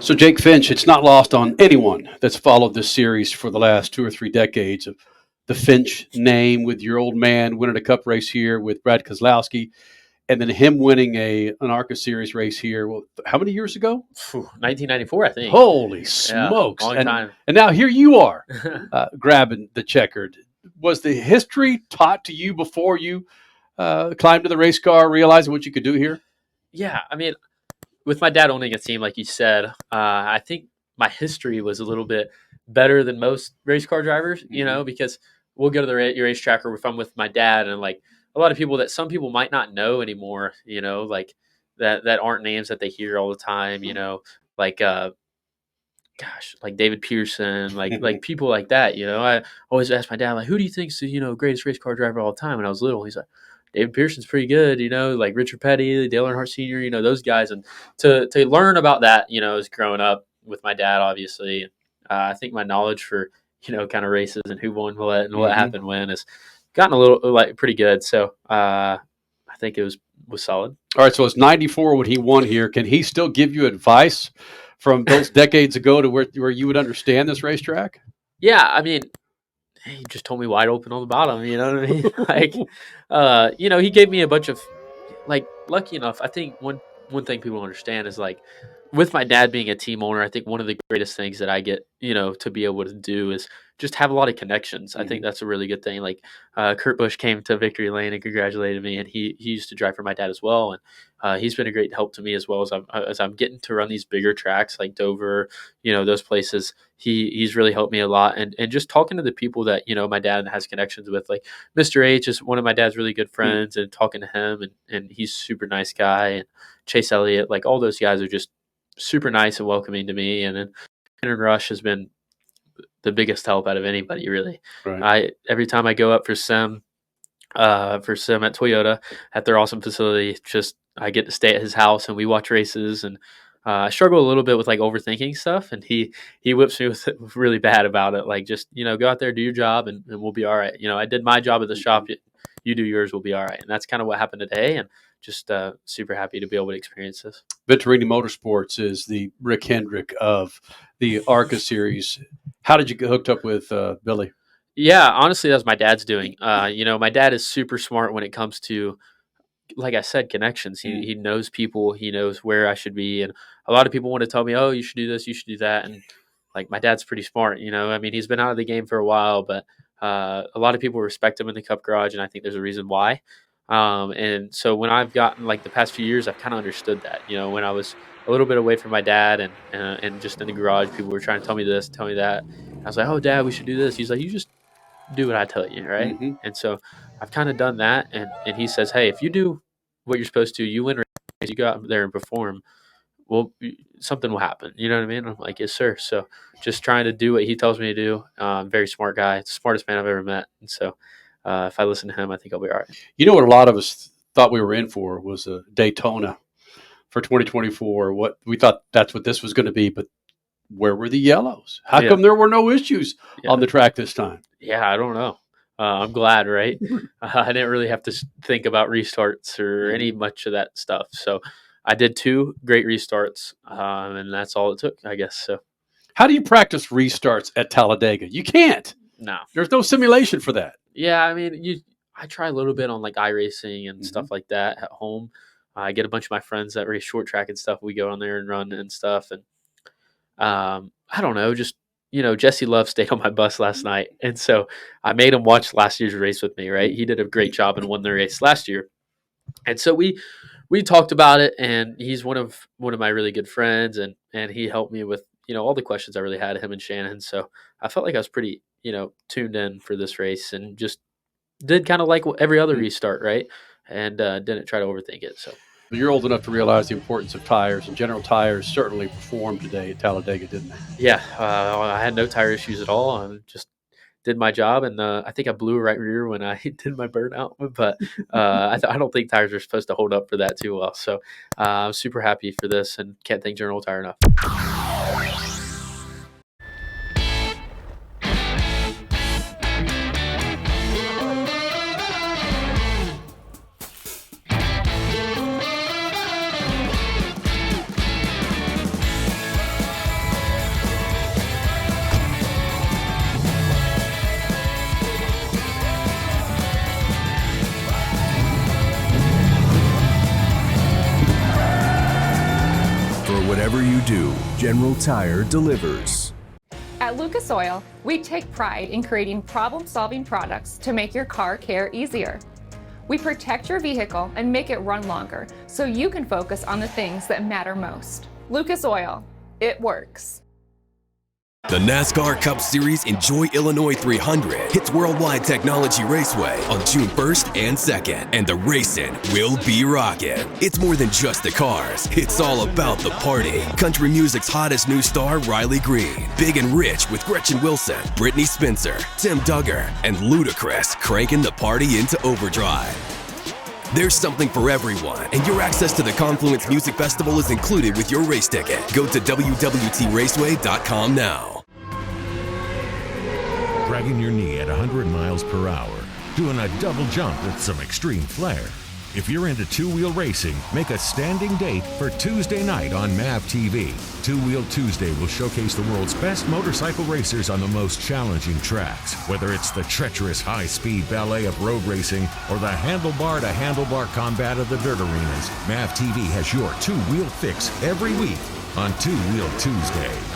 So, Jake Finch, it's not lost on anyone that's followed this series for the last 2 or 3 decades of the Finch name, with your old man winning a cup race here with Brad Keselowski, and then him winning an ARCA Series race here. Well, how many years ago? 1994, I think. Holy Yeah, smokes. long time. And now here you are grabbing the checkered. Was the history taught to you before you climbed to the race car, realizing what you could do here? Yeah, I mean, with my dad owning a team, like you said, I think my history was a little bit better than most race car drivers, because we'll go to the racetrack, or if I'm with my dad, and like a lot of people that some people might not know anymore, like that aren't names that they hear all the time, like like David Pearson, like people like that. I always ask my dad, like, who do you think's the greatest race car driver of all time? When I was little, he's like, David Pearson's pretty good, like Richard Petty, Dale Earnhardt Sr., those guys. And to learn about that, as growing up with my dad, obviously, I think my knowledge for kind of races and who won what and what happened when has gotten a little pretty good. So I think it was solid. All right, so it's 94 when he won here. Can he still give you advice from those decades ago to where you would understand this racetrack? Yeah, I mean, he just told me wide open on the bottom. You know what I mean? Like, he gave me a bunch of, like, lucky enough. I think one thing people understand is, like, with my dad being a team owner, I think one of the greatest things that I get, to be able to do is just have a lot of connections. I think that's a really good thing. Like, Kurt Busch came to Victory Lane and congratulated me, and he used to drive for my dad as well. And he's been a great help to me as well as I'm getting to run these bigger tracks like Dover, those places. He's really helped me a lot. And just talking to the people that, my dad has connections with, like Mr. H is one of my dad's really good friends, and talking to him, and he's a super nice guy. And Chase Elliott, like all those guys are just super nice and welcoming to me. And then Aaron Rush has been the biggest help out of anybody, really. Right. Every time I go up for sim at Toyota at their awesome facility, just I get to stay at his house and we watch races. And I struggle a little bit with like overthinking stuff, and he whips me with really bad about it. Like, just go out there, do your job, and we'll be all right. I did my job at the shop. You do yours, we'll be all right. And that's kind of what happened today. And just super happy to be able to experience this. Venturini Motorsports is the Rick Hendrick of the ARCA Series. How did you get hooked up with Billy? Yeah, honestly, that's my dad's doing. My dad is super smart when it comes to, like I said, connections. He knows people. He knows where I should be. And a lot of people want to tell me, oh, you should do this, you should do that. And like, my dad's pretty smart. I mean, he's been out of the game for a while, but a lot of people respect him in the Cup Garage, and I think there's a reason why. And so when I've gotten like the past few years, I've kind of understood that, when I was a little bit away from my dad and just in the garage, people were trying to tell me this, tell me that. I was like, oh, Dad, we should do this. He's like, you just do what I tell you. Right. Mm-hmm. And so I've kind of done that. And he says, hey, if you do what you're supposed to, you win races, you go out there and perform, well, something will happen. You know what I mean? I'm like, yes, sir. So just trying to do what he tells me to do. Very smart guy, smartest man I've ever met. And so if I listen to him, I think I'll be all right. What a lot of us thought we were in for was a Daytona for 2024. What we thought that's what this was going to be, but where were the yellows? How come there were no issues on the track this time? Yeah, I don't know. I'm glad, right? I didn't really have to think about restarts or any much of that stuff. So I did 2 great restarts, and that's all it took, I guess. So, how do you practice restarts at Talladega? You can't. No, there's no simulation for that. Yeah, I mean, I try a little bit on like iRacing and stuff like that at home. I get a bunch of my friends that race short track and stuff. We go on there and run and stuff. And I don't know, just Jesse Love stayed on my bus last night, and so I made him watch last year's race with me. Right, he did a great job and won the race last year, and so we talked about it. And he's one of my really good friends, and he helped me with all the questions I really had, him and Shannon. So I felt like I was pretty tuned in for this race, and just did kind of like every other restart, right? And didn't try to overthink it. So. You're old enough to realize the importance of tires, and General Tires certainly performed today at Talladega, didn't they? Yeah, I had no tire issues at all. I just did my job, and I think I blew a right rear when I did my burnout. But I don't think tires are supposed to hold up for that too well. So I'm super happy for this, and can't thank General Tire enough. Whatever you do, General Tire delivers. At Lucas Oil, we take pride in creating problem-solving products to make your car care easier. We protect your vehicle and make it run longer so you can focus on the things that matter most. Lucas Oil, it works. The NASCAR Cup Series Enjoy Illinois 300 hits Worldwide Technology Raceway on June 1st and 2nd, and the racing will be rocking. It's more than just the cars, it's all about the party. Country music's hottest new star, Riley Green, Big and Rich with Gretchen Wilson, Brittany Spencer, Tim Duggar, and Ludacris cranking the party into overdrive. There's something for everyone, and your access to the Confluence Music Festival is included with your race ticket. Go to www.raceway.com now. Dragging your knee at 100 miles per hour, doing a double jump with some extreme flair. If you're into two-wheel racing, make a standing date for Tuesday night on MAV TV. Two Wheel Tuesday will showcase the world's best motorcycle racers on the most challenging tracks. Whether it's the treacherous high-speed ballet of road racing or the handlebar-to-handlebar combat of the dirt arenas, MAV TV has your two-wheel fix every week on Two Wheel Tuesday.